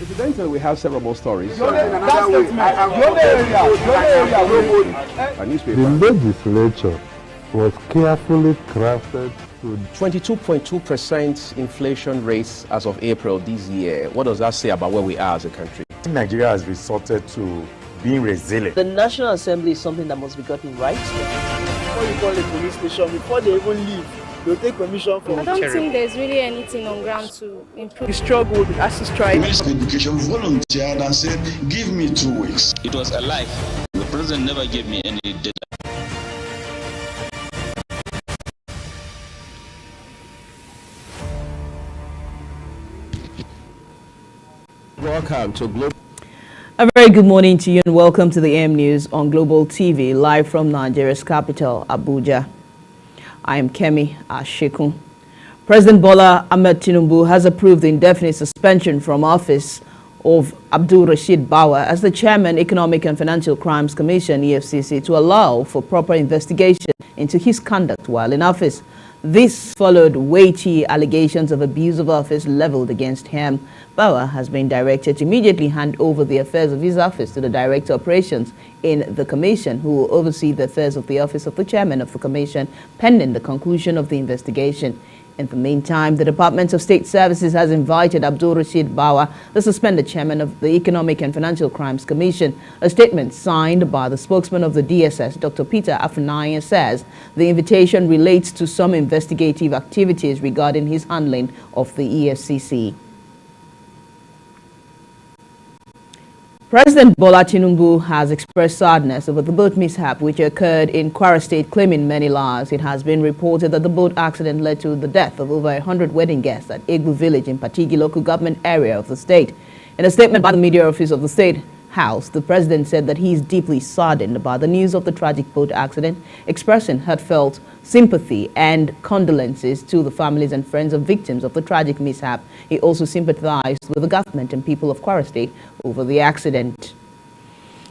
Incidentally, we have several more stories. The legislature was carefully crafted to 22.2% inflation rates as of April this year. What does that say about where we are as a country? Nigeria has resorted to being resilient. The National Assembly is something that must be gotten right. Before you call a police station, before they even leave, they'll take permission from I don't think there's really anything on ground to improve. We struggled as to strike. Minister of Education volunteered and said, give me 2 weeks. It was a lie. The president never gave me any data. Welcome to Global. A very good morning to you and welcome to the AM News on Global TV, live from Nigeria's capital, Abuja. I am Kemi Ashikun. President Bola Ahmed Tinubu has approved the indefinite suspension from office of Abdul Rashid Bawa as the Chairman, Economic and Financial Crimes Commission, EFCC, to allow for proper investigation into his conduct while in office. This followed weighty allegations of abuse of office leveled against him. Bawa has been directed to immediately hand over the affairs of his office to the Director of Operations in the Commission, who will oversee the affairs of the Office of the Chairman of the Commission, pending the conclusion of the investigation. In the meantime, the Department of State Services has invited Abdul Rashid Bawa, the suspended chairman of the Economic and Financial Crimes Commission. A statement signed by the spokesman of the DSS, Dr. Peter Afunaya, says the invitation relates to some investigative activities regarding his handling of the EFCC. President Bola Tinubu has expressed sadness over the boat mishap which occurred in Kwara State, claiming many lives. It has been reported that the boat accident led to the death of over 100 wedding guests at Egbu village in Patigi local government area of the state. In a statement by the media office of the State House, the president said that he is deeply saddened about the news of the tragic boat accident, expressing heartfelt sympathy and condolences to the families and friends of victims of the tragic mishap. He also sympathized with the government and people of Kwara State over the accident.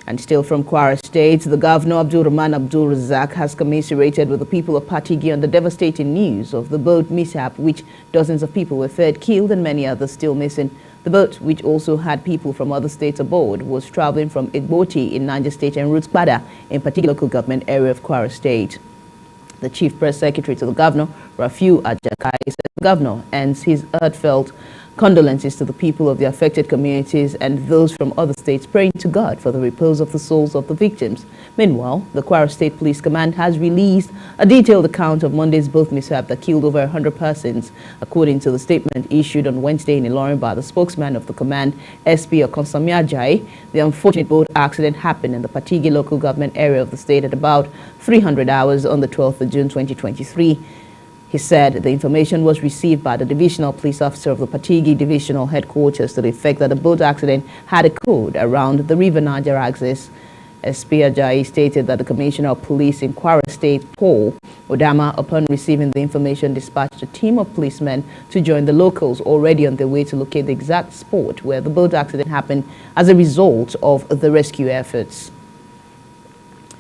And still from Kwara State, the Governor Abdul Rahman Abdul Razak has commiserated with the people of Patigi on the devastating news of the boat mishap, which dozens of people were feared killed and many others still missing. The boat, which also had people from other states aboard, was traveling from Igboti in Niger State and Roots-Bada in Patigi local government area of Kwara State. The Chief Press Secretary to the Governor, Rafiu Ajakai, said the Governor ends his heartfelt condolences to the people of the affected communities and those from other states, praying to God for the repose of the souls of the victims. Meanwhile, the Kwara State Police Command has released a detailed account of Monday's boat mishap that killed over 100 persons. According to the statement issued on Wednesday in Ilorin by the spokesman of the command, SP Okonsami Ajayi, the unfortunate boat accident happened in the Patigi local government area of the state at about 300 hours on the 12th of June 2023. He said the information was received by the divisional police officer of the Patigi divisional headquarters to the effect that the boat accident had occurred around the River Niger axis. SP Ajayi stated that the Commissioner of Police in Kwara State, Paul Odama, upon receiving the information, dispatched a team of policemen to join the locals already on their way to locate the exact spot where the boat accident happened as a result of the rescue efforts.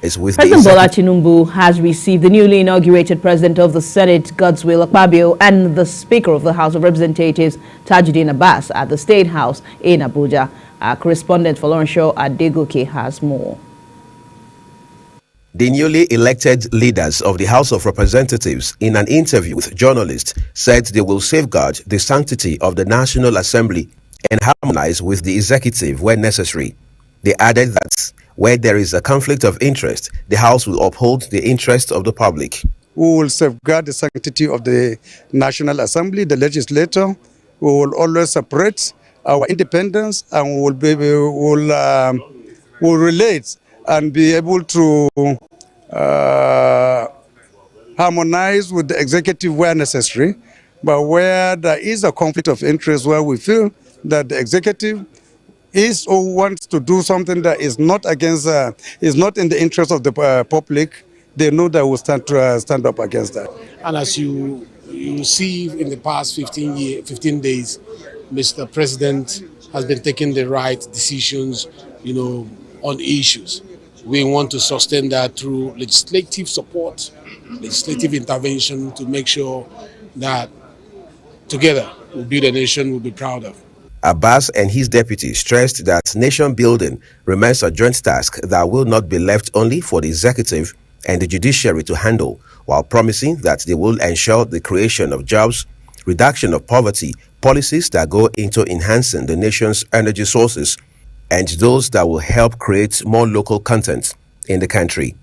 President Bola Tinubu has received the newly inaugurated President of the Senate, Godswill Akpabio, and the Speaker of the House of Representatives, Tajuddin Abbas, at the State House in Abuja. Our correspondent Folorunsho Adegoke has more. The newly elected leaders of the House of Representatives, in an interview with journalists, said they will safeguard the sanctity of the National Assembly and harmonize with the executive where necessary. They added that where there is a conflict of interest, the House will uphold the interest of the public. We will safeguard the sanctity of the National Assembly, the legislature. We will always separate our independence, and we will relate and be able to harmonize with the executive where necessary. But where there is a conflict of interest, where we feel that the executive is or wants to do something that is not against, is not in the interest of the public, they know that we'll stand up against that. And as you see in the past 15 days, Mr. President has been taking the right decisions, on issues. We want to sustain that through legislative support, legislative intervention to make sure that together we'll build a nation we'll be proud of. Abbas and his deputy stressed that nation building remains a joint task that will not be left only for the executive and the judiciary to handle, while promising that they will ensure the creation of jobs, reduction of poverty, policies that go into enhancing the nation's energy sources, and those that will help create more local content in the country.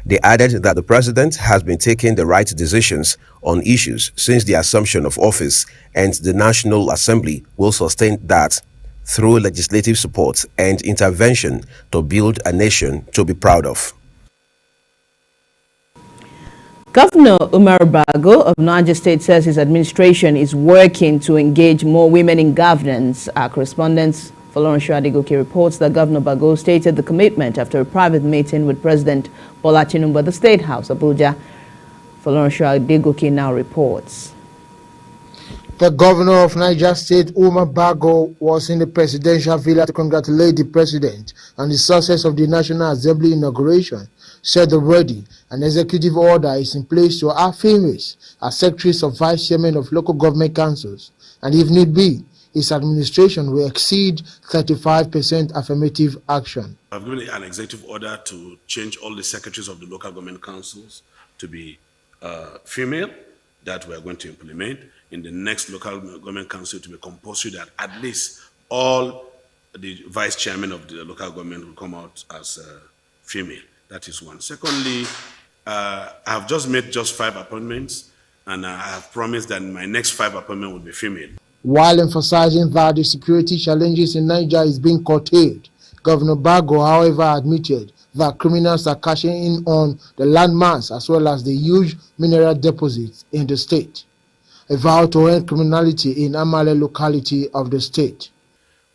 They added that the president has been taking the right decisions on issues since the assumption of office, and the National Assembly will sustain that through legislative support and intervention to build a nation to be proud of. Governor Umar Bago of Niger State says his administration is working to engage more women in governance. Our correspondent Florence Adegoke reports that Governor Bago stated the commitment after a private meeting with President Bola Tinubu at the State House, Abuja. Florence Adegoke now reports. The governor of Niger State, Umar Bago, was in the presidential villa to congratulate the president on the success of the National Assembly inauguration. Said already an executive order is in place to have females as secretaries or vice chairmen of local government councils, and if need be, his administration will exceed 35% affirmative action. I've given an executive order to change all the secretaries of the local government councils to be female. That we are going to implement in the next local government council to be compulsory that at least all the vice chairmen of the local government will come out as female. That is one. Secondly, I have just made 5 appointments, and I have promised that my next 5 appointments will be female. While emphasizing that the security challenges in Niger is being curtailed, Governor Bago, however, admitted that criminals are cashing in on the landmass as well as the huge mineral deposits in the state. A vow to end criminality in Amale locality of the state.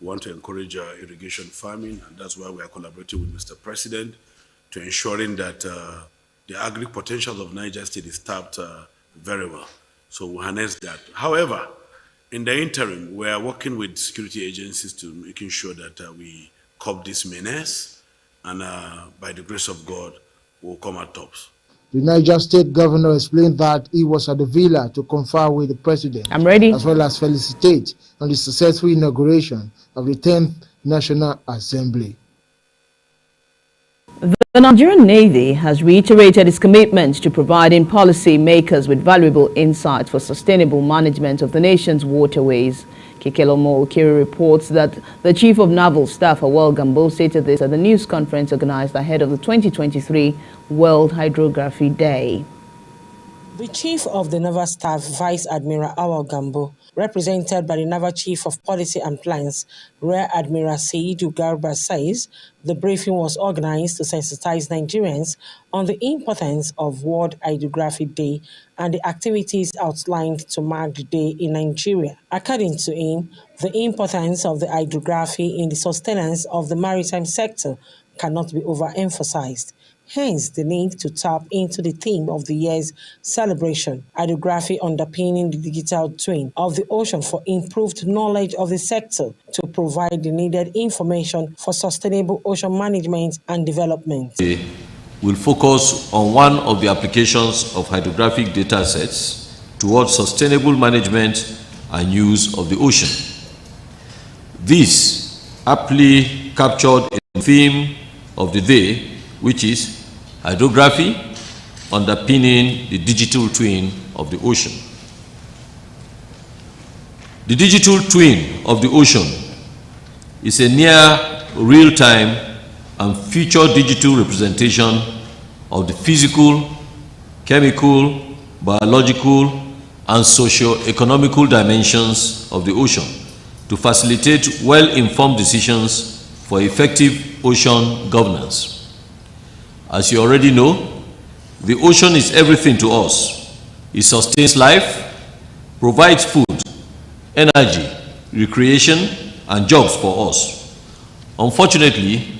We want to encourage irrigation farming, and that's why we are collaborating with Mr. President to ensuring that the agri potential of Niger State is tapped very well. So we harness that. However, in the interim, we are working with security agencies to making sure that we curb this menace, and by the grace of God, we'll come out tops. The Niger State governor explained that he was at the villa to confer with the president. I'm ready. As well as felicitate on the successful inauguration of the 10th National Assembly. The Nigerian Navy has reiterated its commitment to providing policy makers with valuable insights for sustainable management of the nation's waterways. Kekelomo Okiri reports that the Chief of Naval Staff, Awal Gambo, stated this at the news conference organized ahead of the 2023 World Hydrography Day. The Chief of the Naval Staff, Vice Admiral Awal Gambo, represented by the Naval Chief of Policy and Plans, Rear Admiral Seidu Garba, says the briefing was organized to sensitize Nigerians on the importance of World Hydrography Day and the activities outlined to mark the day in Nigeria. According to him, the importance of the hydrography in the sustenance of the maritime sector cannot be overemphasized. Hence, the need to tap into the theme of the year's celebration, hydrography underpinning the digital twin of the ocean for improved knowledge of the sector to provide the needed information for sustainable ocean management and development. We will focus on one of the applications of hydrographic data sets towards sustainable management and use of the ocean. This aptly captured in the theme of the day, which is hydrography underpinning the digital twin of the ocean. The digital twin of the ocean is a near real-time and future digital representation of the physical, chemical, biological, and socio-economical dimensions of the ocean to facilitate well-informed decisions for effective ocean governance. As you already know, the ocean is everything to us. It sustains life, provides food, energy, recreation, and jobs for us. Unfortunately,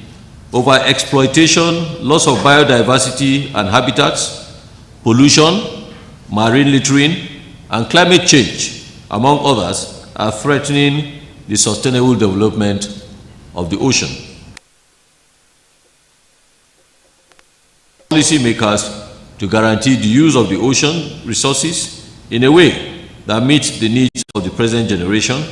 overexploitation, loss of biodiversity and habitats, pollution, marine littering, and climate change, among others, are threatening the sustainable development of the ocean. Policymakers to guarantee the use of the ocean resources in a way that meets the needs of the present generation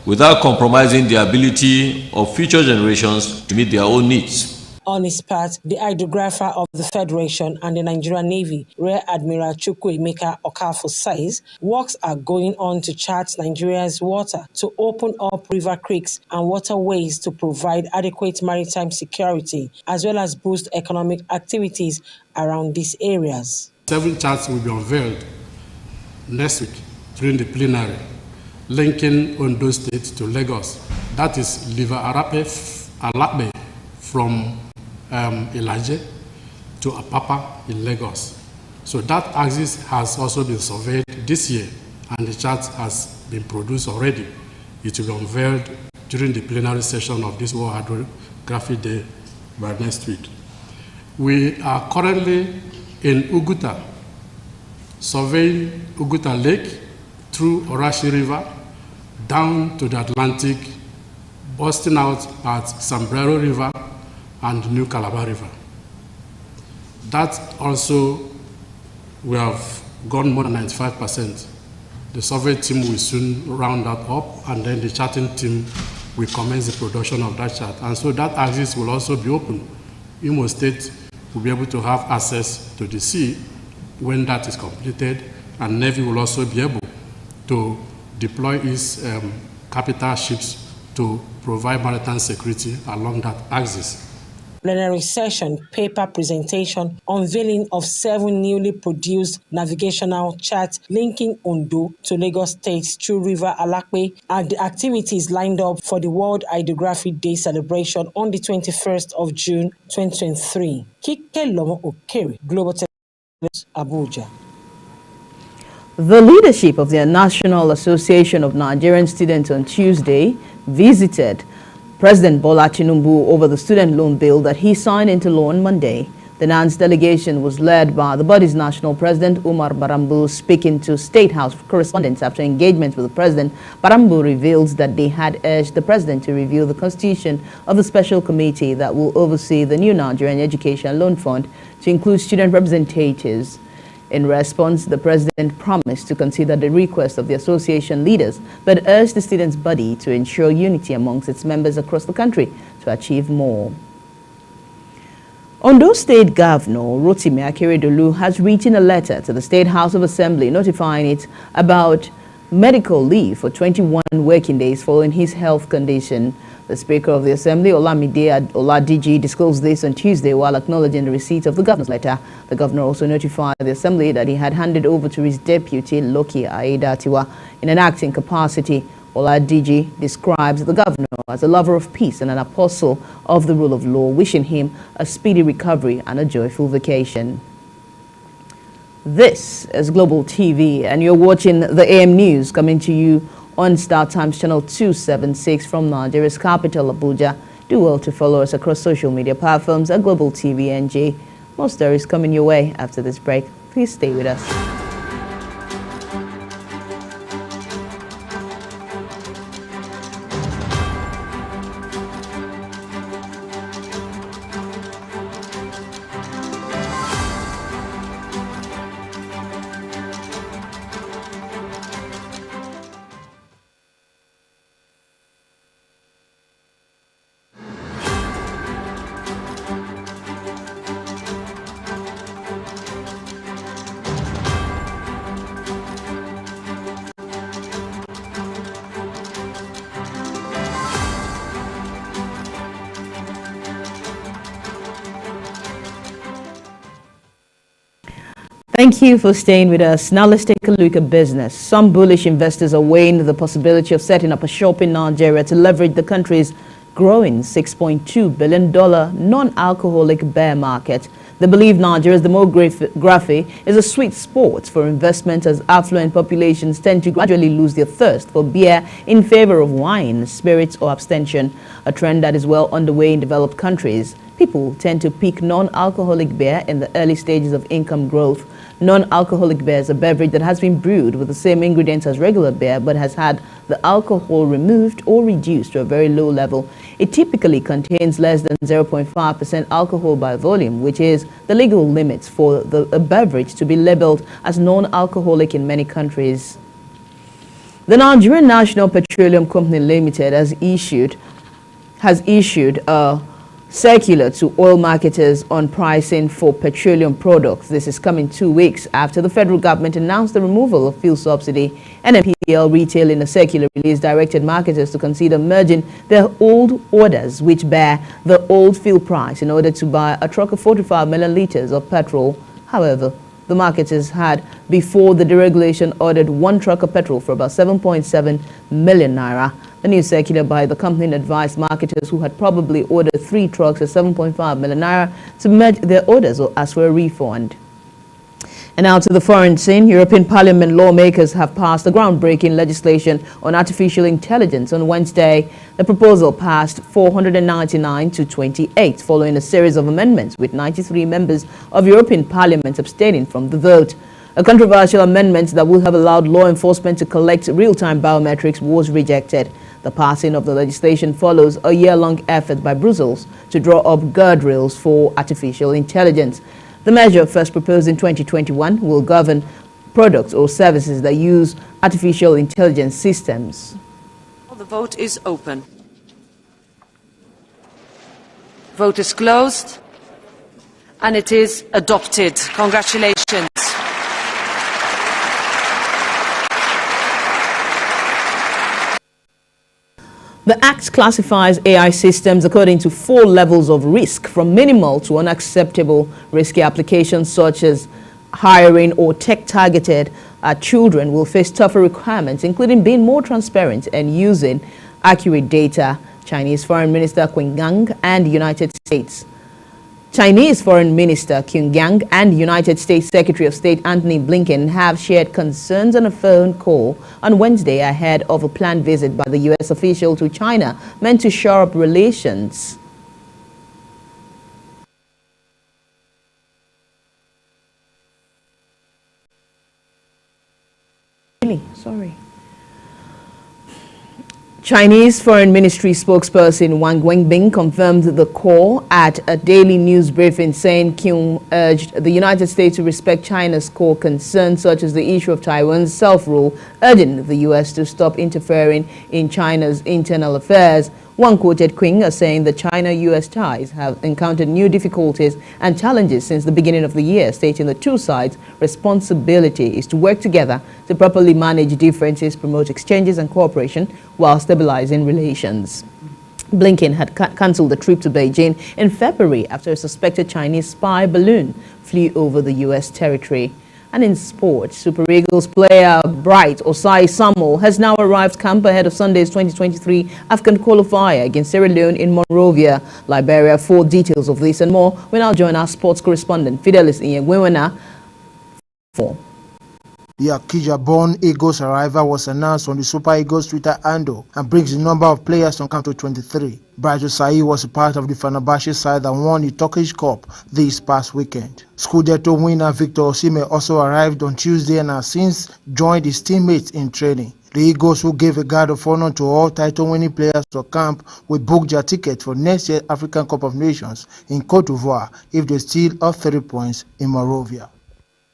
without compromising the ability of future generations to meet their own needs. On his part, the hydrographer of the Federation and the Nigerian Navy, Rear Admiral Chukwuemeka Okafor, says works are going on to chart Nigeria's water to open up river creeks and waterways to provide adequate maritime security, as well as boost economic activities around these areas. 7 charts will be unveiled next week during the plenary, linking Ondo State to Lagos. That is Liver Alape from Ilaje to Apapa in Lagos. So that axis has also been surveyed this year, and the chart has been produced already. It will be unveiled during the plenary session of this World Hydrography Day by next week. We are currently in Uguta, surveying Uguta Lake through Orashi River down to the Atlantic, busting out at Sombrero River and New Calabar River. That also, we have gone more than 95%. The survey team will soon round that up, and then the charting team will commence the production of that chart. And so that axis will also be open. Imo State will be able to have access to the sea when that is completed, and Navy will also be able to deploy its capital ships to provide maritime security along that axis. Plenary session, paper presentation, unveiling of 7 newly produced navigational charts linking Ondo to Lagos State through River Alape, and the activities lined up for the World Hydrography Day celebration on the 21st of June 2023. Kike Lomo Okere, Global Television, Abuja. The leadership of the National Association of Nigerian Students on Tuesday visited President Bola Tinubu over the student loan bill that he signed into law on Monday. The NANS delegation was led by the body's national president, Umar Barambu. Speaking to State House correspondents after engagement with the president, Barambu reveals that they had urged the president to review the constitution of the special committee that will oversee the new Nigerian Education Loan Fund to include student representatives. In response, the president promised to consider the request of the association leaders, but urged the students' body to ensure unity amongst its members across the country to achieve more. Ondo State Governor Rotimi Akeredolu has written a letter to the State House of Assembly notifying it about medical leave for 21 working days following his health condition. The Speaker of the Assembly, Olamide Oladiji, disclosed this on Tuesday while acknowledging the receipt of the governor's letter. The governor also notified the Assembly that he had handed over to his deputy, Loki Aidatiwa, in an acting capacity. Oladiji describes the governor as a lover of peace and an apostle of the rule of law, wishing him a speedy recovery and a joyful vacation. This is Global TV, and you're watching the AM News coming to you on Star Times Channel 276 from Nigeria's capital, Abuja. Do well to follow us across social media platforms at Global TV NG. More stories coming your way after this break. Please stay with us. Thank you for staying with us. Now let's take a look at business. Some bullish investors are weighing the possibility of setting up a shop in Nigeria to leverage the country's growing $6.2 billion non-alcoholic beer market. They believe Nigeria's demography is a sweet spot for investment, as affluent populations tend to gradually lose their thirst for beer in favor of wine, spirits or abstention, a trend that is well underway in developed countries. People tend to pick non-alcoholic beer in the early stages of income growth. Non-alcoholic beer is a beverage that has been brewed with the same ingredients as regular beer but has had the alcohol removed or reduced to a very low level. It typically contains less than 0.5% alcohol by volume, which is the legal limit for a beverage to be labeled as non-alcoholic in many countries. The Nigerian National Petroleum Company Limited has issued a circular to oil marketers on pricing for petroleum products. This is coming 2 weeks after the federal government announced the removal of fuel subsidy. NNPL Retail, in a circular release, directed marketers to consider merging their old orders, which bear the old fuel price, in order to buy a truck of 45 million litres of petrol. However, the marketers had, before the deregulation, ordered one truck of petrol for about 7.7 million naira. The new circular by the company advised marketers who had probably ordered 3 trucks at 7.5 million naira to merge their orders or ask for a refund. And now to the foreign scene. European Parliament lawmakers have passed a groundbreaking legislation on artificial intelligence on Wednesday. The proposal passed 499 to 28 following a series of amendments, with 93 members of European Parliament abstaining from the vote. A controversial amendment that would have allowed law enforcement to collect real-time biometrics was rejected. The passing of the legislation follows a year-long effort by Brussels to draw up guardrails for artificial intelligence. The measure, first proposed in 2021, will govern products or services that use artificial intelligence systems. The vote is open. Vote is closed, and it is adopted. Congratulations. The Act classifies AI systems according to 4 levels of risk, from minimal to unacceptable. Risky applications such as hiring or tech-targeted at children will face tougher requirements, including being more transparent and using accurate data. Chinese Foreign Minister Qin Gang and United States Secretary of State Antony Blinken have shared concerns on a phone call on Wednesday ahead of a planned visit by the U.S. official to China meant to shore up relations. Chinese Foreign Ministry spokesperson Wang Wenbin confirmed the call at a daily news briefing, saying Kim urged the United States to respect China's core concerns, such as the issue of Taiwan's self-rule, urging the U.S. to stop interfering in China's internal affairs. Wang quoted Qing as saying that China-U.S. ties have encountered new difficulties and challenges since the beginning of the year, stating the two sides' responsibility is to work together to properly manage differences, promote exchanges and cooperation while stabilizing relations. Blinken had cancelled the trip to Beijing in February after a suspected Chinese spy balloon flew over the U.S. territory. And in sports, Super Eagles player Bright Osai Samuel has now arrived camp ahead of Sunday's 2023 AFCON qualifier against Sierra Leone in Monrovia, Liberia. For details of this and more, we now join our sports correspondent Fidelis Inyegwewena. The Akija-born Eagles' arrival was announced on the Super Eagles Twitter handle and brings the number of players on camp to 23. Bright Osai was a part of the Fenerbahce side that won the Turkish Cup this past weekend. Scudetto winner Victor Osimhen also arrived on Tuesday and has since joined his teammates in training. The Eagles, who gave a guard of honor to all title-winning players to camp, will book their ticket for next year's African Cup of Nations in Cote d'Ivoire if they steal all 3 points in Monrovia.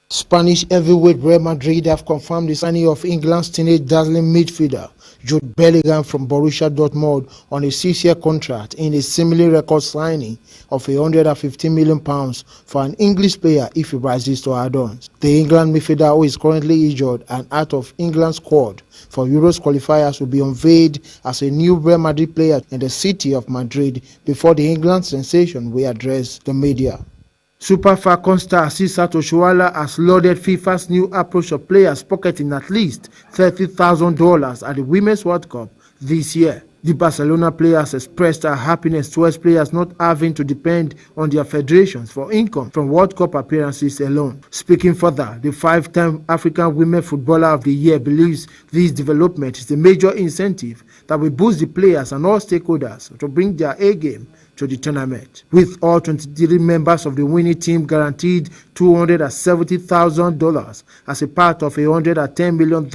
Spanish heavyweight Real Madrid have confirmed the signing of England's teenage dazzling midfielder Jude Bellingham from Borussia Dortmund on a 6-year contract in a seemingly record signing of £150 million for an English player if he rises to add-ons. The England midfielder, who is currently injured and out of England's squad for Euros qualifiers, will be unveiled as a new Real Madrid player in the city of Madrid before the England sensation will address the media. Super Falcons star Cesar Oshoala has lauded FIFA's new approach of players pocketing at least $30,000 at the Women's World Cup this year. The Barcelona players expressed their happiness towards players not having to depend on their federations for income from World Cup appearances alone. Speaking further, the 5-time African Women Footballer of the Year believes this development is a major incentive that will boost the players and all stakeholders to bring their A-game to the tournament. With all 23 members of the winning team guaranteed $270,000 as a part of a $110 million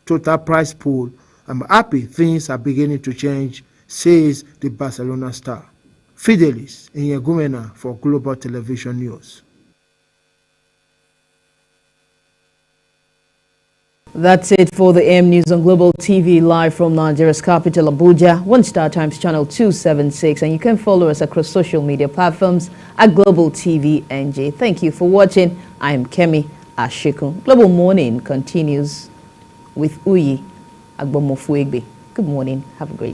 total prize pool, I'm happy things are beginning to change, says the Barcelona star. Fidelis Inyegwewena for Global Television News. That's it for the AM News on Global TV, live from Nigeria's capital, Abuja, One Star Times channel 276. And you can follow us across social media platforms at Global TV NJ. Thank you for watching. I am Kemi Ashikun. Global Morning continues with Uyi Agbomofuegbe. Good morning. Have a great day.